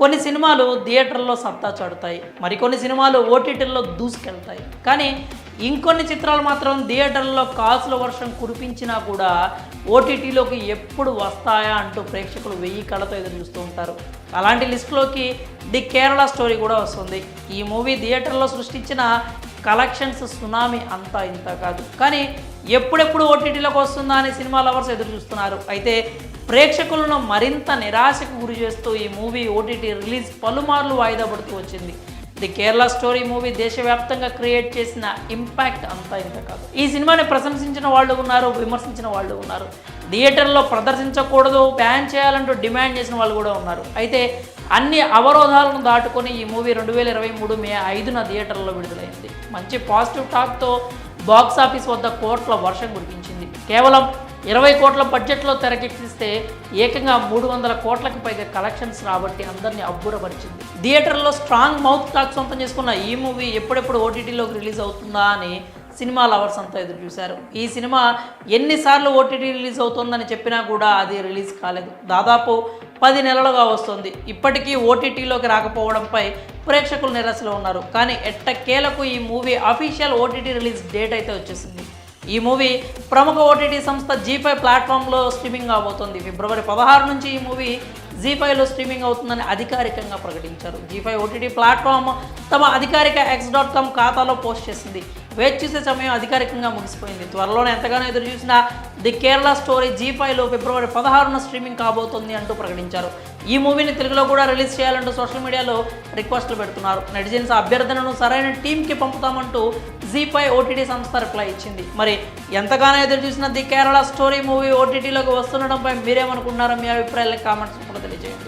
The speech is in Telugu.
కొన్ని సినిమాలు థియేటర్లో సత్తా చాటుతాయి, మరికొన్ని సినిమాలు ఓటీటీల్లో దూసుకెళ్తాయి. కానీ ఇంకొన్ని చిత్రాలు మాత్రం థియేటర్లో కాసుల వర్షం కురిపించినా కూడా ఓటీటీలోకి ఎప్పుడు వస్తాయా అంటూ ప్రేక్షకులు 1000 కళ్ళతో ఎదురు చూస్తూ ఉంటారు. అలాంటి లిస్టులోకి ది కేరళ స్టోరీ కూడా వస్తుంది. ఈ మూవీ థియేటర్లో సృష్టించిన కలెక్షన్స్ సునామీ అంతా ఇంత కాదు. కానీ ఎప్పుడెప్పుడు ఓటీటీలోకి వస్తుందా అని సినిమా లవర్స్ ఎదురు చూస్తున్నారు. అయితే ప్రేక్షకులను మరింత నిరాశకు గురి చేస్తూ ఈ మూవీ ఓటీటీ రిలీజ్ పలుమార్లు వాయిదా పడుతూ వచ్చింది. ది కేరళ స్టోరీ మూవీ దేశవ్యాప్తంగా క్రియేట్ చేసిన ఇంపాక్ట్ అంతా ఇంత కాదు. ఈ సినిమాని ప్రశంసించిన వాళ్ళు ఉన్నారు, విమర్శించిన వాళ్ళు ఉన్నారు. థియేటర్లో ప్రదర్శించకూడదు, బ్యాన్ చేయాలంటూ డిమాండ్ చేసిన వాళ్ళు కూడా ఉన్నారు. అయితే అన్ని అవరోధాలను దాటుకొని ఈ మూవీ 2023 మే 5న థియేటర్లో విడుదలైంది. మంచి పాజిటివ్ టాక్తో బాక్సాఫీస్ వద్ద కోట్ల వర్షం కురిపించింది. కేవలం 20 కోట్ల బడ్జెట్లో తెరకెక్కిస్తే ఏకంగా 300 కోట్లకు పైగా కలెక్షన్స్ రాబట్టి అందరినీ అబ్బురపరిచింది. థియేటర్లో స్ట్రాంగ్ మౌత్ టాక్ సొంతం చేసుకున్న ఈ మూవీ ఎప్పుడెప్పుడు ఓటీటీలోకి రిలీజ్ అవుతుందా అని సినిమా లవర్స్ అంతా ఎదురు చూశారు. ఈ సినిమా ఎన్నిసార్లు ఓటీటీ రిలీజ్ అవుతుందని చెప్పినా కూడా అది రిలీజ్ కాలేదు. దాదాపు 10 నెలలుగా వస్తుంది. ఇప్పటికీ ఓటీటీలోకి రాకపోవడంపై ప్రేక్షకులు నిరాశలో ఉన్నారు. కానీ ఎట్టకేలకు ఈ movie official OTT release date అయితే వచ్చేసింది. ఈ మూవీ ప్రముఖ ఓటీటీ సంస్థ జీ5 ప్లాట్ఫామ్లో స్ట్రీమింగ్ అవబోతోంది. ఫిబ్రవరి 16 నుంచి ఈ మూవీ జీ5లో స్ట్రీమింగ్ అవుతుందని అధికారికంగా ప్రకటించారు. జీ5 ఓటీటీ ప్లాట్ఫామ్ తమ అధికారిక x.com ఖాతాలో పోస్ట్ చేసింది. వేచి చూసే సమయం అధికారికంగా ముగిసిపోయింది. త్వరలోనే ఎంతగానో ఎదురు చూసిన ది కేరళ స్టోరీ జీ5లో ఫిబ్రవరి 16న స్ట్రీమింగ్ కాబోతోంది అంటూ ప్రకటించారు. ఈ మూవీని తెలుగులో కూడా రిలీజ్ చేయాలంటూ సోషల్ మీడియాలో రిక్వెస్ట్లు పెడుతున్నారు. నెటిజన్స్ అభ్యర్థనను సరైన టీంకి పంపుతామంటూ జీ5 ఓటీటీ సంస్థ రిప్లై ఇచ్చింది. మరి ఎంతగానో ఎదురు చూసిన ది కేరళ స్టోరీ మూవీ ఓటీటీలోకి వస్తుండడంపై మీరేమనుకుంటున్నారో మీ అభిప్రాయాలను కామెంట్స్ కూడా తెలియజేయండి.